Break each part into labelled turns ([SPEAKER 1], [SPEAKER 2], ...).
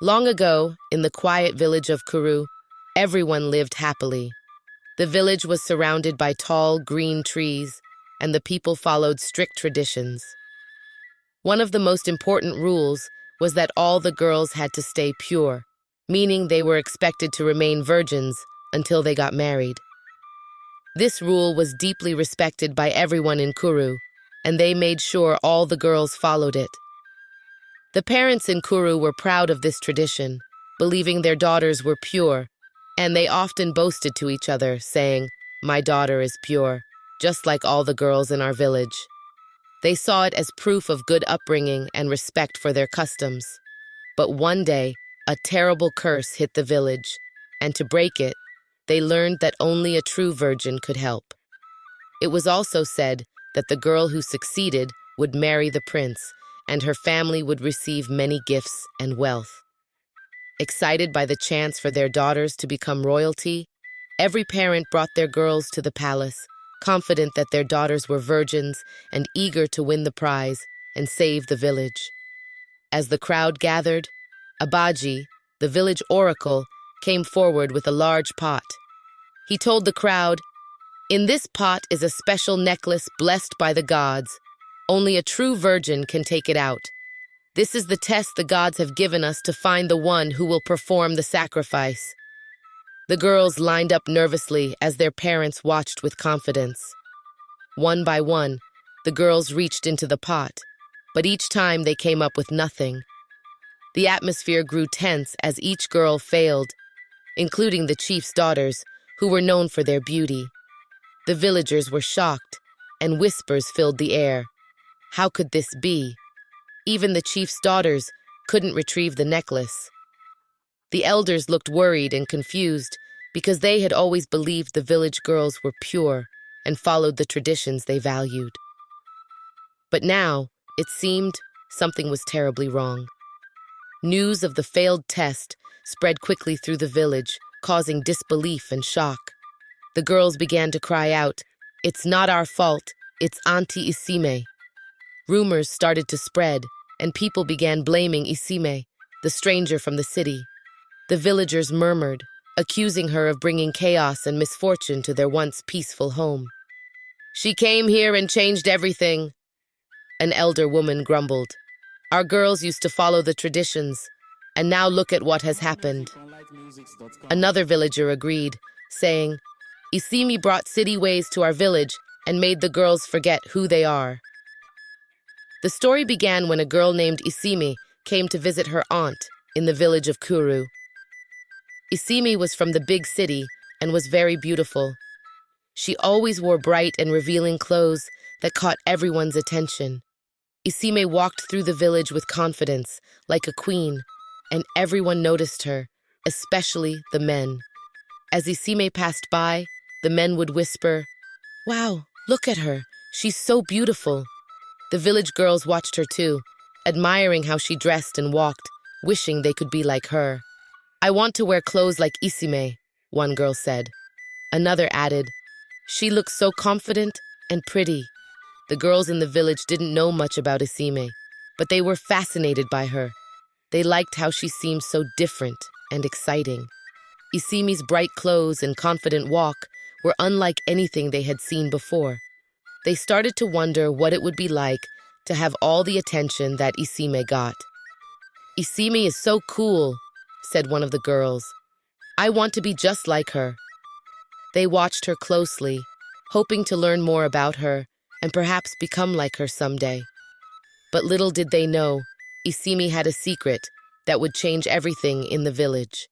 [SPEAKER 1] Long ago, in the quiet village of Kuru, everyone lived happily. The village was surrounded by tall, green trees, and the people followed strict traditions. One of the most important rules was that all the girls had to stay pure, meaning they were expected to remain virgins until they got married. This rule was deeply respected by everyone in Kuru, and they made sure all the girls followed it. The parents in Kuru were proud of this tradition, believing their daughters were pure, and they often boasted to each other, saying, "My daughter is pure, just like all the girls in our village." They saw it as proof of good upbringing and respect for their customs. But one day, a terrible curse hit the village, and to break it, they learned that only a true virgin could help. It was also said that the girl who succeeded would marry the prince, and her family would receive many gifts and wealth. Excited by the chance for their daughters to become royalty, every parent brought their girls to the palace, confident that their daughters were virgins and eager to win the prize and save the village. As the crowd gathered, Abaji, the village oracle, came forward with a large pot. He told the crowd, "In this pot is a special necklace blessed by the gods. Only a true virgin can take it out. This is the test the gods have given us to find the one who will perform the sacrifice." The girls lined up nervously as their parents watched with confidence. One by one, the girls reached into the pot, but each time they came up with nothing. The atmosphere grew tense as each girl failed, including the chief's daughters, who were known for their beauty. The villagers were shocked, and whispers filled the air. How could this be? Even the chief's daughters couldn't retrieve the necklace. The elders looked worried and confused because they had always believed the village girls were pure and followed the traditions they valued. But now, it seemed, something was terribly wrong. News of the failed test spread quickly through the village, causing disbelief and shock. The girls began to cry out, "It's not our fault, it's Auntie Isime." Rumors started to spread, and people began blaming Isime, the stranger from the city. The villagers murmured, accusing her of bringing chaos and misfortune to their once peaceful home. "She came here and changed everything," an elder woman grumbled. "Our girls used to follow the traditions, and now look at what has happened." Another villager agreed, saying, "Isimi brought city ways to our village and made the girls forget who they are." The story began when a girl named Isimi came to visit her aunt in the village of Kuru. Isimi was from the big city and was very beautiful. She always wore bright and revealing clothes that caught everyone's attention. Isime walked through the village with confidence, like a queen, and everyone noticed her, especially the men. As Isime passed by, the men would whisper, "Wow, look at her, she's so beautiful." The village girls watched her too, admiring how she dressed and walked, wishing they could be like her. "I want to wear clothes like Isime," one girl said. Another added, "She looks so confident and pretty." The girls in the village didn't know much about Isime, but they were fascinated by her. They liked how she seemed so different and exciting. Isimi's bright clothes and confident walk were unlike anything they had seen before. They started to wonder what it would be like to have all the attention that Isime got. "Isime is so cool," said one of the girls. "I want to be just like her." They watched her closely, hoping to learn more about her and perhaps become like her someday. But little did they know, Isime had a secret that would change everything in the village.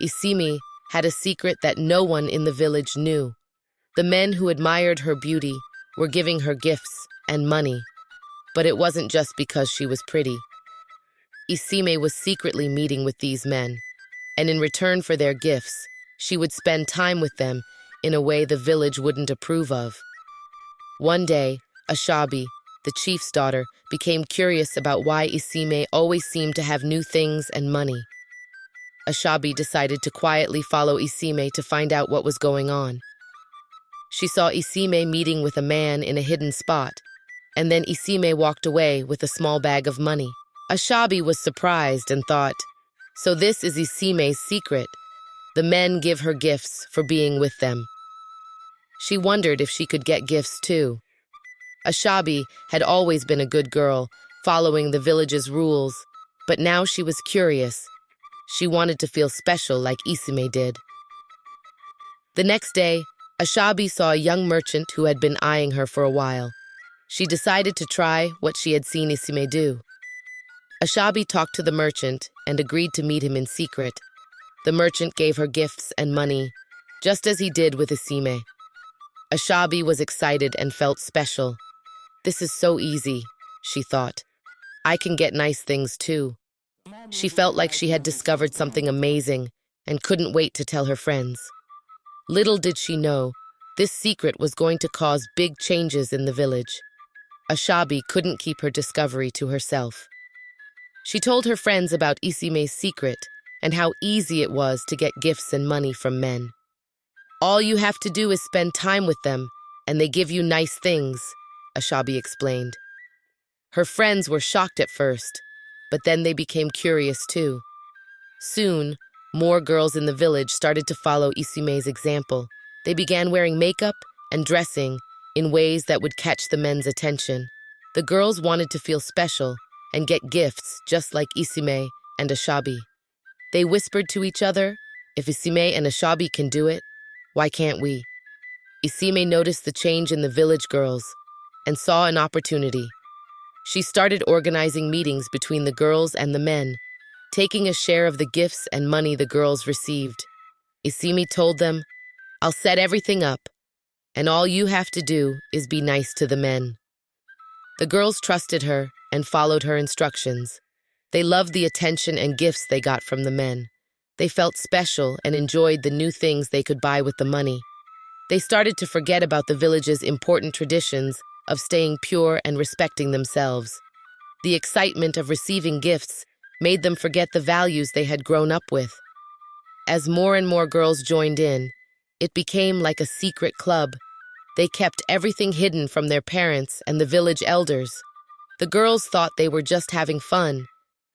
[SPEAKER 1] Isime had a secret that no one in the village knew. The men who admired her beauty were giving her gifts and money. But it wasn't just because she was pretty. Isime was secretly meeting with these men, and in return for their gifts, she would spend time with them in a way the village wouldn't approve of. One day, Ashabi, the chief's daughter, became curious about why Isime always seemed to have new things and money. Ashabi decided to quietly follow Isime to find out what was going on. She saw Isime meeting with a man in a hidden spot, and then Isime walked away with a small bag of money. Ashabi was surprised and thought, So this is Isime's secret. The men give her gifts for being with them. She wondered if she could get gifts too. Ashabi had always been a good girl, following the village's rules, but now she was curious. She wanted to feel special like Isime did. The next day, Ashabi saw a young merchant who had been eyeing her for a while. She decided to try what she had seen Isime do. Ashabi talked to the merchant and agreed to meet him in secret. The merchant gave her gifts and money, just as he did with Isime. Ashabi was excited and felt special. This is so easy, she thought. I can get nice things too. She felt like she had discovered something amazing and couldn't wait to tell her friends. Little did she know, this secret was going to cause big changes in the village. Ashabi couldn't keep her discovery to herself. She told her friends about Isime's secret and how easy it was to get gifts and money from men. All you have to do is spend time with them, and they give you nice things, Ashabi explained. Her friends were shocked at first, but then they became curious too. Soon, more girls in the village started to follow Isime's example. They began wearing makeup and dressing in ways that would catch the men's attention. The girls wanted to feel special and get gifts just like Isime and Ashabi. They whispered to each other, if Isime and Ashabi can do it, why can't we? Isime noticed the change in the village girls and saw an opportunity. She started organizing meetings between the girls and the men, taking a share of the gifts and money the girls received. Isime told them, I'll set everything up, and all you have to do is be nice to the men. The girls trusted her and followed her instructions. They loved the attention and gifts they got from the men. They felt special and enjoyed the new things they could buy with the money. They started to forget about the village's important traditions of staying pure and respecting themselves. The excitement of receiving gifts made them forget the values they had grown up with. As more and more girls joined in, it became like a secret club. They kept everything hidden from their parents and the village elders. The girls thought they were just having fun,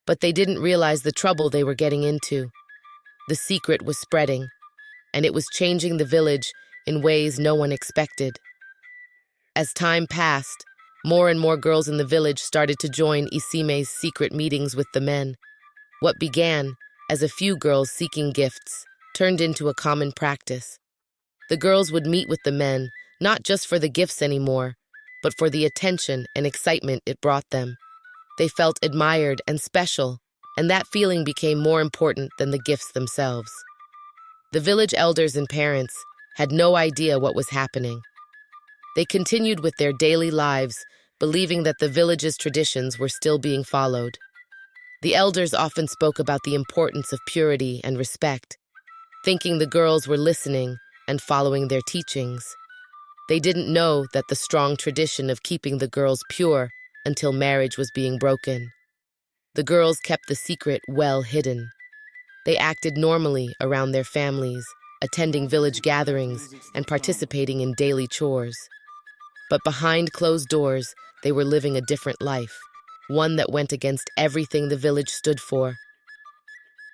[SPEAKER 1] but they didn't realize the trouble they were getting into. The secret was spreading, and it was changing the village in ways no one expected. As time passed, more and more girls in the village started to join Isime's secret meetings with the men. What began as a few girls seeking gifts turned into a common practice. The girls would meet with the men, not just for the gifts anymore, but for the attention and excitement it brought them. They felt admired and special, and that feeling became more important than the gifts themselves. The village elders and parents had no idea what was happening. They continued with their daily lives, believing that the village's traditions were still being followed. The elders often spoke about the importance of purity and respect, thinking the girls were listening and following their teachings. They didn't know that the strong tradition of keeping the girls pure until marriage was being broken. The girls kept the secret well hidden. They acted normally around their families, attending village gatherings and participating in daily chores. But behind closed doors, they were living a different life, one that went against everything the village stood for.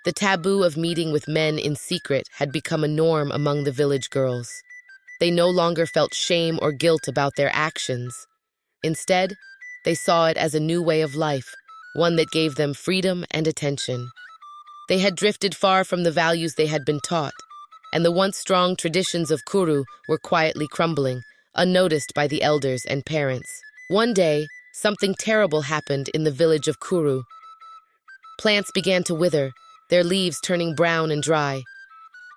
[SPEAKER 1] The taboo of meeting with men in secret had become a norm among the village girls. They no longer felt shame or guilt about their actions. Instead, they saw it as a new way of life, one that gave them freedom and attention. They had drifted far from the values they had been taught, and the once strong traditions of Kuru were quietly crumbling, unnoticed by the elders and parents. One day, something terrible happened in the village of Kuru. Plants began to wither, their leaves turning brown and dry.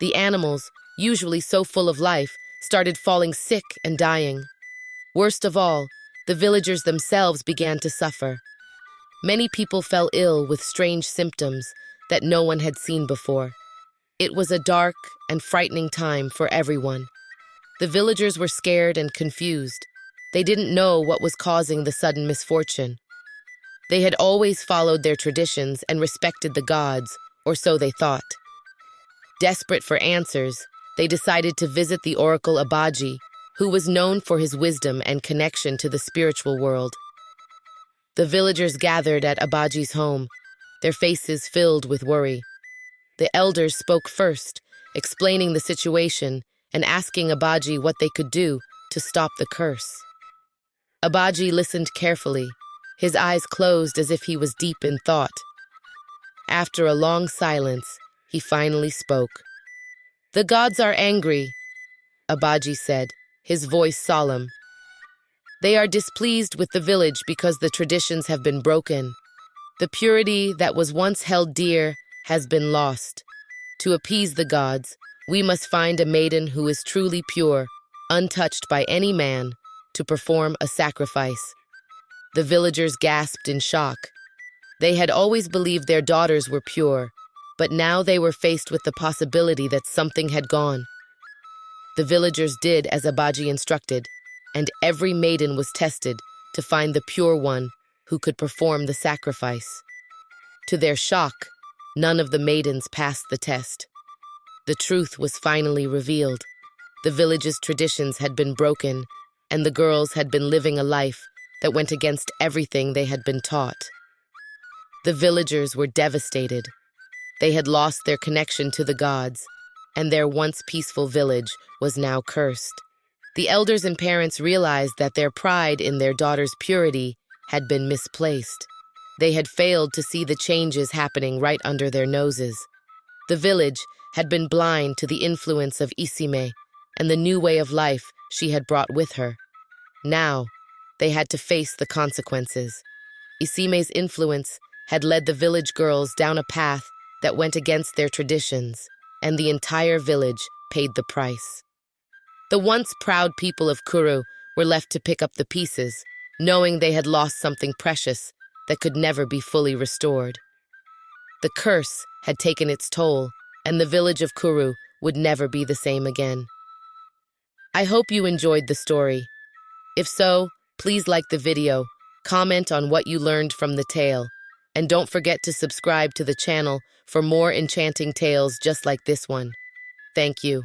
[SPEAKER 1] The animals, usually so full of life, started falling sick and dying. Worst of all, the villagers themselves began to suffer. Many people fell ill with strange symptoms that no one had seen before. It was a dark and frightening time for everyone. The villagers were scared and confused. They didn't know what was causing the sudden misfortune. They had always followed their traditions and respected the gods, or so they thought. Desperate for answers, they decided to visit the oracle Abaji, who was known for his wisdom and connection to the spiritual world. The villagers gathered at Abaji's home, their faces filled with worry. The elders spoke first, explaining the situation and asking Abaji what they could do to stop the curse. Abaji listened carefully, his eyes closed as if he was deep in thought. After a long silence, he finally spoke. "The gods are angry," Abaji said, his voice solemn. "They are displeased with the village because the traditions have been broken. The purity that was once held dear has been lost. To appease the gods, we must find a maiden who is truly pure, untouched by any man, to perform a sacrifice." The villagers gasped in shock. They had always believed their daughters were pure, but now they were faced with the possibility that something had gone. The villagers did as Abaji instructed, and every maiden was tested to find the pure one who could perform the sacrifice. To their shock, none of the maidens passed the test. The truth was finally revealed. The village's traditions had been broken, and the girls had been living a life that went against everything they had been taught. The villagers were devastated. They had lost their connection to the gods, and their once peaceful village was now cursed. The elders and parents realized that their pride in their daughter's purity had been misplaced. They had failed to see the changes happening right under their noses. The village had been blind to the influence of Isime and the new way of life she had brought with her. Now, they had to face the consequences. Isime's influence had led the village girls down a path that went against their traditions, and the entire village paid the price. The once proud people of Kuru were left to pick up the pieces, knowing they had lost something precious that could never be fully restored. The curse had taken its toll, and the village of Kuru would never be the same again. I hope you enjoyed the story. If so, please like the video, comment on what you learned from the tale, and don't forget to subscribe to the channel for more enchanting tales just like this one. Thank you.